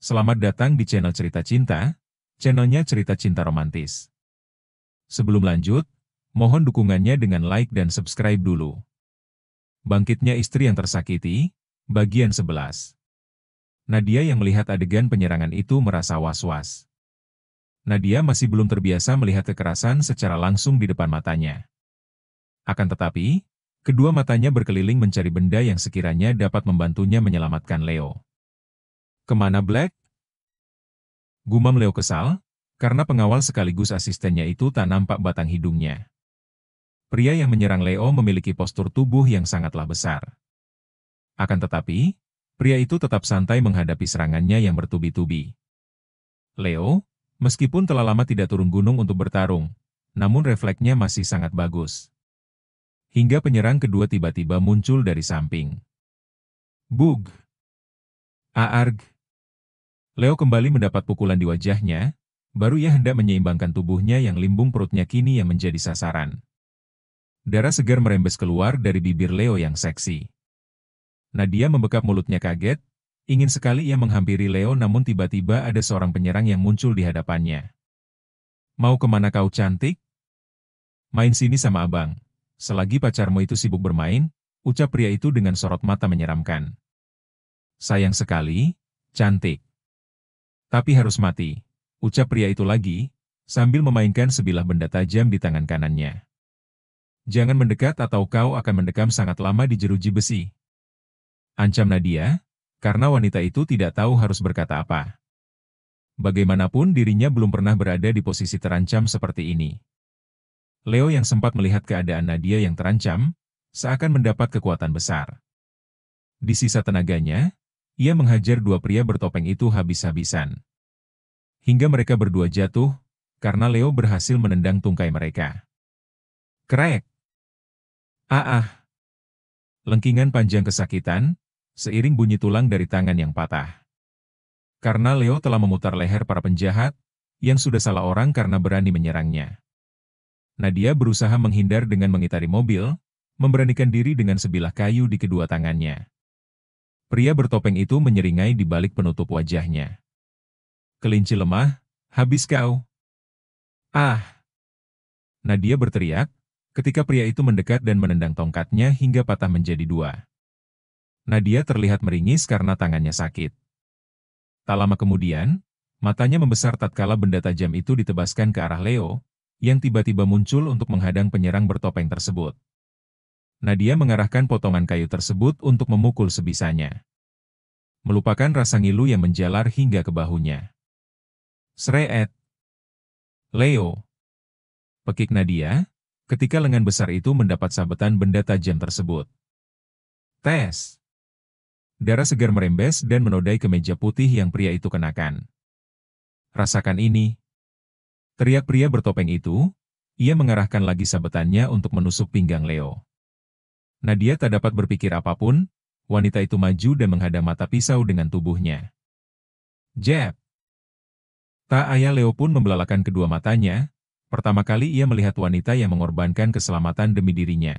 Selamat datang di channel Cerita Cinta, channelnya cerita cinta romantis. Sebelum lanjut, mohon dukungannya dengan like dan subscribe dulu. Bangkitnya istri yang tersakiti, bagian 11. Nadia yang melihat adegan penyerangan itu merasa was-was. Nadia masih belum terbiasa melihat kekerasan secara langsung di depan matanya. Akan tetapi, kedua matanya berkeliling mencari benda yang sekiranya dapat membantunya menyelamatkan Leo. Kemana Black? Gumam Leo kesal, karena pengawal sekaligus asistennya itu tak nampak batang hidungnya. Pria yang menyerang Leo memiliki postur tubuh yang sangatlah besar. Akan tetapi, pria itu tetap santai menghadapi serangannya yang bertubi-tubi. Leo, meskipun telah lama tidak turun gunung untuk bertarung, namun refleksnya masih sangat bagus. Hingga penyerang kedua tiba-tiba muncul dari samping. Bug! Aarg! Leo kembali mendapat pukulan di wajahnya, baru ia hendak menyeimbangkan tubuhnya yang limbung perutnya kini yang menjadi sasaran. Darah segar merembes keluar dari bibir Leo yang seksi. Nadia membekap mulutnya kaget, ingin sekali ia menghampiri Leo namun tiba-tiba ada seorang penyerang yang muncul di hadapannya. Mau kemana kau cantik? Main sini sama abang. Selagi pacarmu itu sibuk bermain, ucap pria itu dengan sorot mata menyeramkan. Sayang sekali, cantik. Tapi harus mati, ucap pria itu lagi, sambil memainkan sebilah benda tajam di tangan kanannya. Jangan mendekat atau kau akan mendekam sangat lama di jeruji besi. Ancam Nadia, karena wanita itu tidak tahu harus berkata apa. Bagaimanapun dirinya belum pernah berada di posisi terancam seperti ini. Leo yang sempat melihat keadaan Nadia yang terancam, seakan mendapat kekuatan besar. Di sisa tenaganya, ia menghajar dua pria bertopeng itu habis-habisan. Hingga mereka berdua jatuh, karena Leo berhasil menendang tungkai mereka. Krek! Ah! Lengkingan panjang kesakitan, seiring bunyi tulang dari tangan yang patah. Karena Leo telah memutar leher para penjahat, yang sudah salah orang karena berani menyerangnya. Nadia berusaha menghindar dengan mengitari mobil, memberanikan diri dengan sebilah kayu di kedua tangannya. Pria bertopeng itu menyeringai di balik penutup wajahnya. Kelinci lemah, habis kau. Ah! Nadia berteriak, ketika pria itu mendekat dan menendang tongkatnya hingga patah menjadi dua. Nadia terlihat meringis karena tangannya sakit. Tak lama kemudian, matanya membesar tatkala benda tajam itu ditebaskan ke arah Leo, yang tiba-tiba muncul untuk menghadang penyerang bertopeng tersebut. Nadia mengarahkan potongan kayu tersebut untuk memukul sebisanya. Melupakan rasa ngilu yang menjalar hingga ke bahunya. Sreet! Leo! Pekik Nadia, ketika lengan besar itu mendapat sabetan benda tajam tersebut. Tes! Darah segar merembes dan menodai kemeja putih yang pria itu kenakan. Rasakan ini! Teriak pria bertopeng itu, ia mengarahkan lagi sabetannya untuk menusuk pinggang Leo. Nadia tak dapat berpikir apapun, wanita itu maju dan menghadang mata pisau dengan tubuhnya. Jab! Tak ayal Leo pun membelalakan kedua matanya, pertama kali ia melihat wanita yang mengorbankan keselamatan demi dirinya.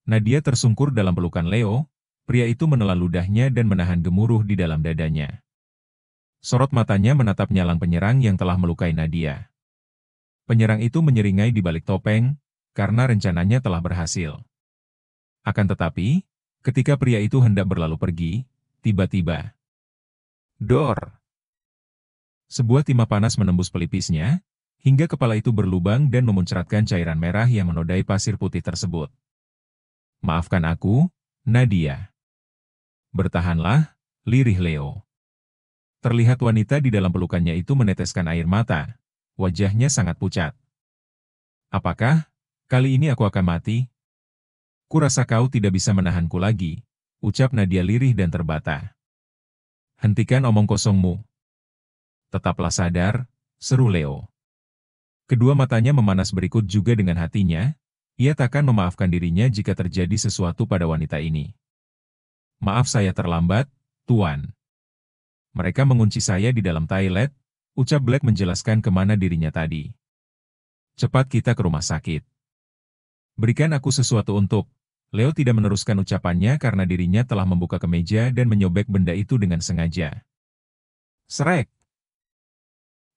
Nadia tersungkur dalam pelukan Leo, pria itu menelan ludahnya dan menahan gemuruh di dalam dadanya. Sorot matanya menatap nyalang penyerang yang telah melukai Nadia. Penyerang itu menyeringai di balik topeng, karena rencananya telah berhasil. Akan tetapi, ketika pria itu hendak berlalu pergi, tiba-tiba. Dor! Sebuah timah panas menembus pelipisnya, hingga kepala itu berlubang dan memuncratkan cairan merah yang menodai pasir putih tersebut. Maafkan aku, Nadia. Bertahanlah, lirih Leo. Terlihat wanita di dalam pelukannya itu meneteskan air mata, wajahnya sangat pucat. Apakah, kali ini aku akan mati? Kurasa kau tidak bisa menahanku lagi, ucap Nadia lirih dan terbata. Hentikan omong kosongmu. Tetaplah sadar, seru Leo. Kedua matanya memanas berikut juga dengan hatinya, ia takkan memaafkan dirinya jika terjadi sesuatu pada wanita ini. Maaf saya terlambat, Tuan. Mereka mengunci saya di dalam toilet, ucap Black menjelaskan kemana dirinya tadi. Cepat kita ke rumah sakit. Berikan aku sesuatu untuk... Leo tidak meneruskan ucapannya karena dirinya telah membuka kemeja dan menyobek benda itu dengan sengaja. Srek!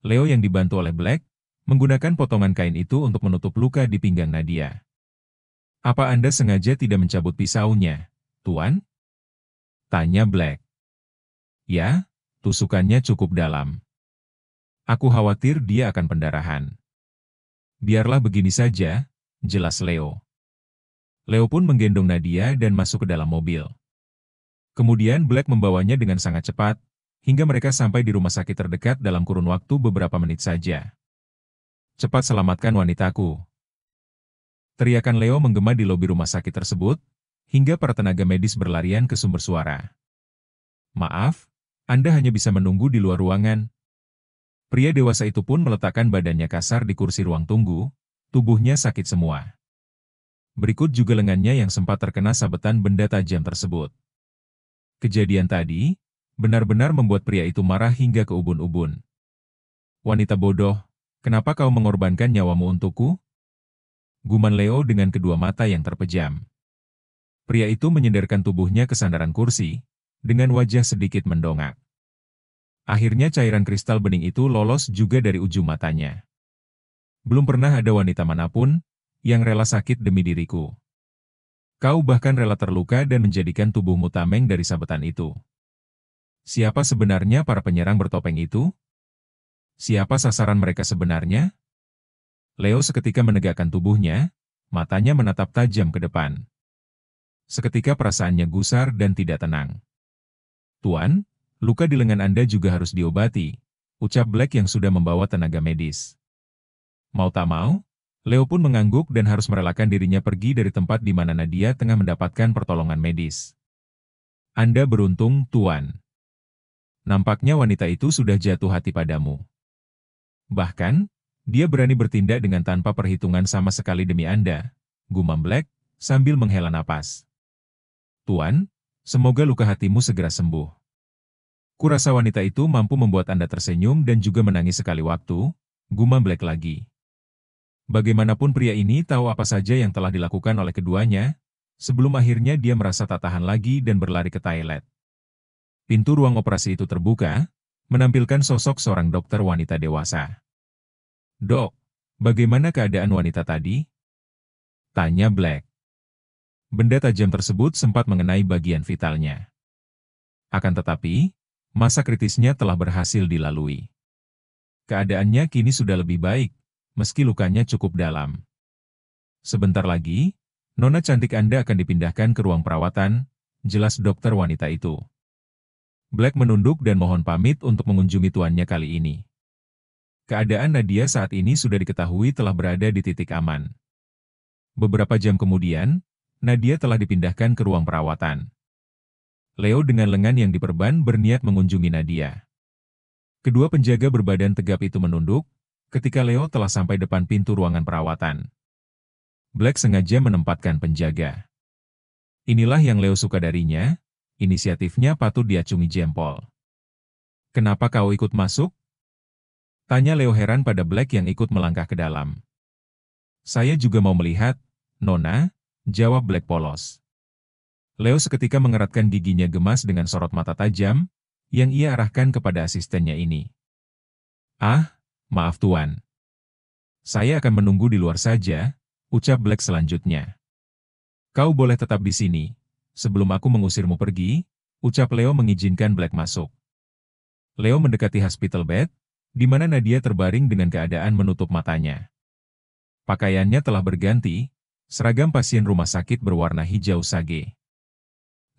Leo yang dibantu oleh Black, menggunakan potongan kain itu untuk menutup luka di pinggang Nadia. Apa Anda sengaja tidak mencabut pisaunya, Tuan? Tanya Black. Ya, tusukannya cukup dalam. Aku khawatir dia akan pendarahan. Biarlah begini saja, jelas Leo. Leo pun menggendong Nadia dan masuk ke dalam mobil. Kemudian Black membawanya dengan sangat cepat, hingga mereka sampai di rumah sakit terdekat dalam kurun waktu beberapa menit saja. Cepat selamatkan wanitaku. Teriakan Leo menggema di lobi rumah sakit tersebut, hingga para tenaga medis berlarian ke sumber suara. Maaf, Anda hanya bisa menunggu di luar ruangan. Pria dewasa itu pun meletakkan badannya kasar di kursi ruang tunggu, tubuhnya sakit semua. Berikut juga lengannya yang sempat terkena sabetan benda tajam tersebut. Kejadian tadi, benar-benar membuat pria itu marah hingga ke ubun-ubun. Wanita bodoh, kenapa kau mengorbankan nyawamu untukku? Guman Leo dengan kedua mata yang terpejam. Pria itu menyenderkan tubuhnya ke sandaran kursi, dengan wajah sedikit mendongak. Akhirnya cairan kristal bening itu lolos juga dari ujung matanya. Belum pernah ada wanita manapun yang rela sakit demi diriku. Kau bahkan rela terluka dan menjadikan tubuhmu tameng dari sabetan itu. Siapa sebenarnya para penyerang bertopeng itu? Siapa sasaran mereka sebenarnya? Leo seketika menegakkan tubuhnya, matanya menatap tajam ke depan. Seketika perasaannya gusar dan tidak tenang. Tuan, luka di lengan Anda juga harus diobati, ucap Black yang sudah membawa tenaga medis. Mau tak mau, Leo pun mengangguk dan harus merelakan dirinya pergi dari tempat di mana Nadia tengah mendapatkan pertolongan medis. Anda beruntung, Tuan. Nampaknya wanita itu sudah jatuh hati padamu. Bahkan, dia berani bertindak dengan tanpa perhitungan sama sekali demi Anda, gumam Black, sambil menghela napas. Tuan, semoga luka hatimu segera sembuh. Kurasa wanita itu mampu membuat Anda tersenyum dan juga menangis sekali waktu, gumam Black lagi. Bagaimanapun pria ini tahu apa saja yang telah dilakukan oleh keduanya, sebelum akhirnya dia merasa tak tahan lagi dan berlari ke toilet. Pintu ruang operasi itu terbuka, menampilkan sosok seorang dokter wanita dewasa. Dok, bagaimana keadaan wanita tadi? Tanya Black. Benda tajam tersebut sempat mengenai bagian vitalnya. Akan tetapi, masa kritisnya telah berhasil dilalui. Keadaannya kini sudah lebih baik, meski lukanya cukup dalam. Sebentar lagi, Nona cantik Anda akan dipindahkan ke ruang perawatan, jelas dokter wanita itu. Black menunduk dan mohon pamit untuk mengunjungi tuannya kali ini. Keadaan Nadia saat ini sudah diketahui telah berada di titik aman. Beberapa jam kemudian, Nadia telah dipindahkan ke ruang perawatan. Leo dengan lengan yang diperban berniat mengunjungi Nadia. Kedua penjaga berbadan tegap itu menunduk, ketika Leo telah sampai depan pintu ruangan perawatan. Black sengaja menempatkan penjaga. Inilah yang Leo suka darinya, inisiatifnya patut diacungi jempol. Kenapa kau ikut masuk? Tanya Leo heran pada Black yang ikut melangkah ke dalam. Saya juga mau melihat, Nona, jawab Black polos. Leo seketika mengeratkan giginya gemas dengan sorot mata tajam, yang ia arahkan kepada asistennya ini. Ah, maaf Tuan. Saya akan menunggu di luar saja, ucap Black selanjutnya. Kau boleh tetap di sini. Sebelum aku mengusirmu pergi, ucap Leo mengizinkan Black masuk. Leo mendekati hospital bed, di mana Nadia terbaring dengan keadaan menutup matanya. Pakaiannya telah berganti, seragam pasien rumah sakit berwarna hijau sage.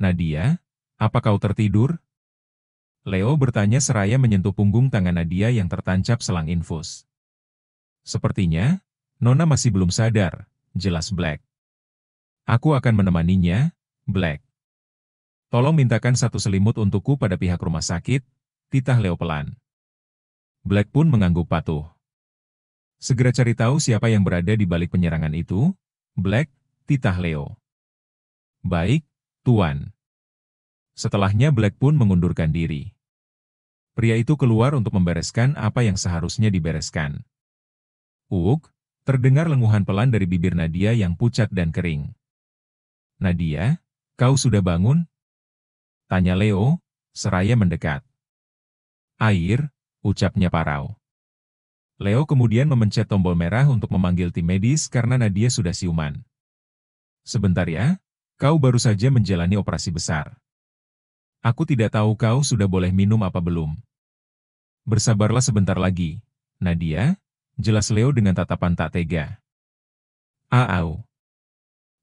Nadia, apa kau tertidur? Leo bertanya seraya menyentuh punggung tangan Nadia yang tertancap selang infus. Sepertinya, Nona masih belum sadar, jelas Black. Aku akan menemaninya, Black. Tolong mintakan satu selimut untukku pada pihak rumah sakit, titah Leo pelan. Black pun mengangguk patuh. Segera cari tahu siapa yang berada di balik penyerangan itu, Black, titah Leo. Baik, Tuan. Setelahnya Black pun mengundurkan diri. Pria itu keluar untuk membereskan apa yang seharusnya dibereskan. Terdengar lenguhan pelan dari bibir Nadia yang pucat dan kering. Nadia, kau sudah bangun? Tanya Leo, seraya mendekat. Air, ucapnya parau. Leo kemudian memencet tombol merah untuk memanggil tim medis karena Nadia sudah siuman. Sebentar ya, kau baru saja menjalani operasi besar. Aku tidak tahu kau sudah boleh minum apa belum. Bersabarlah sebentar lagi, Nadia, jelas Leo dengan tatapan tak tega. Au.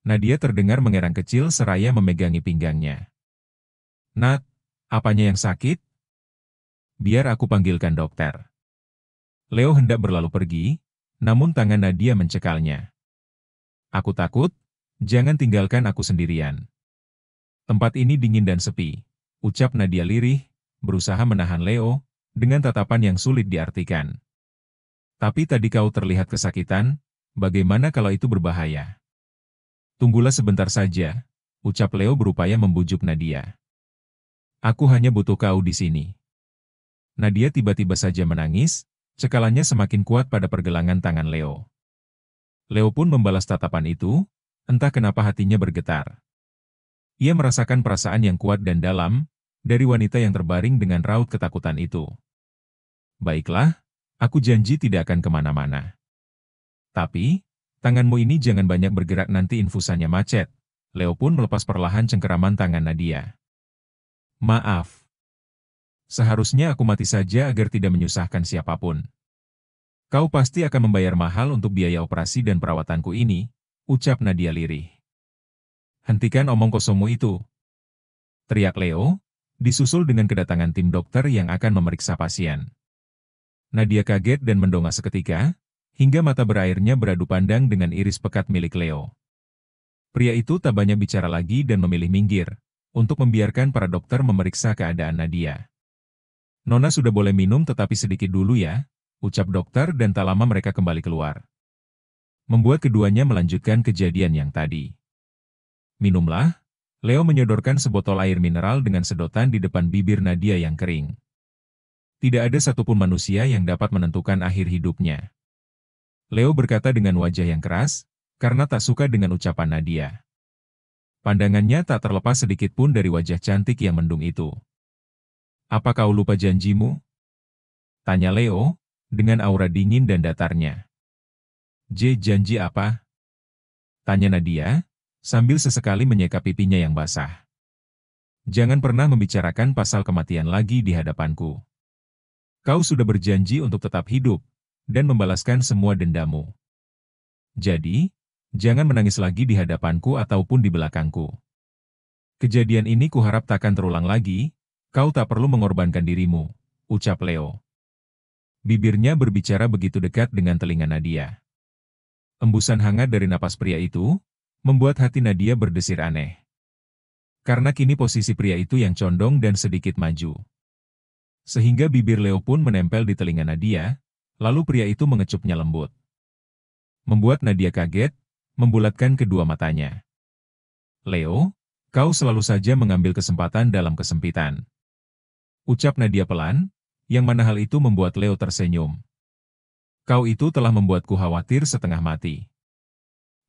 Nadia terdengar mengerang kecil seraya memegangi pinggangnya. Nat, apanya yang sakit? Biar aku panggilkan dokter. Leo hendak berlalu pergi, namun tangan Nadia mencekalnya. Aku takut, jangan tinggalkan aku sendirian. Tempat ini dingin dan sepi, ucap Nadia lirih, berusaha menahan Leo, dengan tatapan yang sulit diartikan. Tapi tadi kau terlihat kesakitan, bagaimana kalau itu berbahaya? Tunggulah sebentar saja, ucap Leo berupaya membujuk Nadia. Aku hanya butuh kau di sini. Nadia tiba-tiba saja menangis, cekalannya semakin kuat pada pergelangan tangan Leo. Leo pun membalas tatapan itu, entah kenapa hatinya bergetar. Ia merasakan perasaan yang kuat dan dalam, dari wanita yang terbaring dengan raut ketakutan itu. Baiklah, aku janji tidak akan kemana-mana. Tapi, tanganmu ini jangan banyak bergerak nanti infusannya macet. Leo pun melepas perlahan cengkeraman tangan Nadia. Maaf. Seharusnya aku mati saja agar tidak menyusahkan siapapun. Kau pasti akan membayar mahal untuk biaya operasi dan perawatanku ini, ucap Nadia lirih. Hentikan omong kosongmu itu. Teriak Leo, disusul dengan kedatangan tim dokter yang akan memeriksa pasien. Nadia kaget dan mendongak seketika, hingga mata berairnya beradu pandang dengan iris pekat milik Leo. Pria itu tak banyak bicara lagi dan memilih minggir, untuk membiarkan para dokter memeriksa keadaan Nadia. Nona sudah boleh minum tetapi sedikit dulu ya, ucap dokter dan tak lama mereka kembali keluar. Membuat keduanya melanjutkan kejadian yang tadi. Minumlah, Leo menyodorkan sebotol air mineral dengan sedotan di depan bibir Nadia yang kering. Tidak ada satupun manusia yang dapat menentukan akhir hidupnya. Leo berkata dengan wajah yang keras, karena tak suka dengan ucapan Nadia. Pandangannya tak terlepas sedikit pun dari wajah cantik yang mendung itu. Apa kau lupa janjimu? Tanya Leo, dengan aura dingin dan datarnya. Janji apa? Tanya Nadia, sambil sesekali menyeka pipinya yang basah. Jangan pernah membicarakan pasal kematian lagi di hadapanku. Kau sudah berjanji untuk tetap hidup, dan membalaskan semua dendamu. Jadi, jangan menangis lagi di hadapanku ataupun di belakangku. Kejadian ini kuharap takkan terulang lagi. Kau tak perlu mengorbankan dirimu, ucap Leo. Bibirnya berbicara begitu dekat dengan telinga Nadia. Embusan hangat dari napas pria itu, membuat hati Nadia berdesir aneh. Karena kini posisi pria itu yang condong dan sedikit maju. Sehingga bibir Leo pun menempel di telinga Nadia, lalu pria itu mengecupnya lembut. Membuat Nadia kaget, membulatkan kedua matanya. Leo, kau selalu saja mengambil kesempatan dalam kesempitan. Ucap Nadia pelan, yang mana hal itu membuat Leo tersenyum. Kau itu telah membuatku khawatir setengah mati.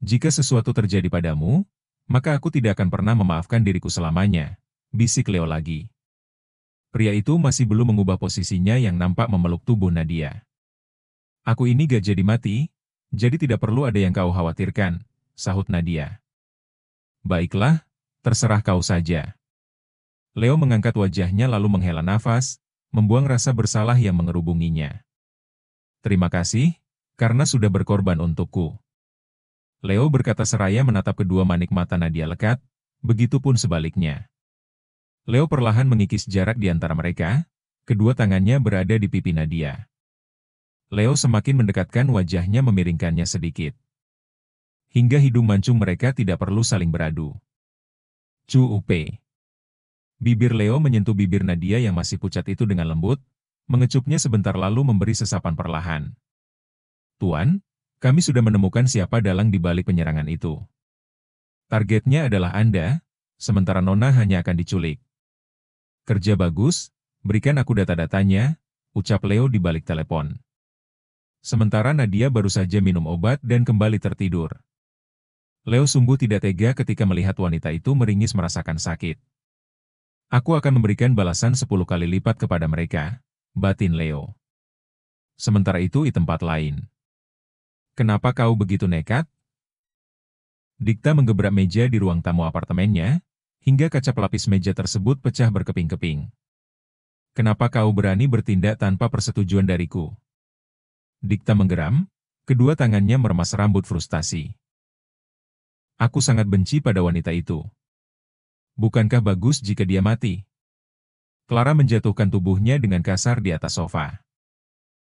Jika sesuatu terjadi padamu, maka aku tidak akan pernah memaafkan diriku selamanya, bisik Leo lagi. Pria itu masih belum mengubah posisinya yang nampak memeluk tubuh Nadia. Aku ini gak jadi mati, jadi tidak perlu ada yang kau khawatirkan, sahut Nadia. Baiklah, terserah kau saja. Leo mengangkat wajahnya lalu menghela nafas, membuang rasa bersalah yang mengerubunginya. Terima kasih, karena sudah berkorban untukku. Leo berkata seraya menatap kedua manik mata Nadia lekat, begitupun sebaliknya. Leo perlahan mengikis jarak di antara mereka, kedua tangannya berada di pipi Nadia. Leo semakin mendekatkan wajahnya memiringkannya sedikit. Hingga hidung mancung mereka tidak perlu saling beradu. Cuupe. Bibir Leo menyentuh bibir Nadia yang masih pucat itu dengan lembut, mengecupnya sebentar lalu memberi sesapan perlahan. Tuan, kami sudah menemukan siapa dalang di balik penyerangan itu. Targetnya adalah Anda, sementara Nona hanya akan diculik. Kerja bagus, berikan aku data-datanya, ucap Leo di balik telepon. Sementara Nadia baru saja minum obat dan kembali tertidur. Leo sungguh tidak tega ketika melihat wanita itu meringis merasakan sakit. Aku akan memberikan balasan 10 kali lipat kepada mereka, batin Leo. Sementara itu di tempat lain. Kenapa kau begitu nekat? Dikta menggebrak meja di ruang tamu apartemennya, hingga kaca pelapis meja tersebut pecah berkeping-keping. Kenapa kau berani bertindak tanpa persetujuan dariku? Dikta menggeram, kedua tangannya meremas rambut frustasi. Aku sangat benci pada wanita itu. Bukankah bagus jika dia mati? Clara menjatuhkan tubuhnya dengan kasar di atas sofa.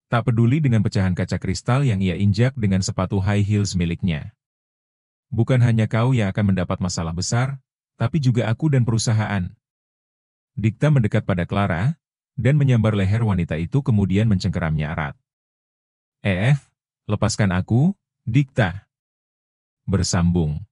Tak peduli dengan pecahan kaca kristal yang ia injak dengan sepatu high heels miliknya. Bukan hanya kau yang akan mendapat masalah besar, tapi juga aku dan perusahaan. Dikta mendekat pada Clara, dan menyambar leher wanita itu kemudian mencengkeramnya erat. Lepaskan aku, Dikta. Bersambung.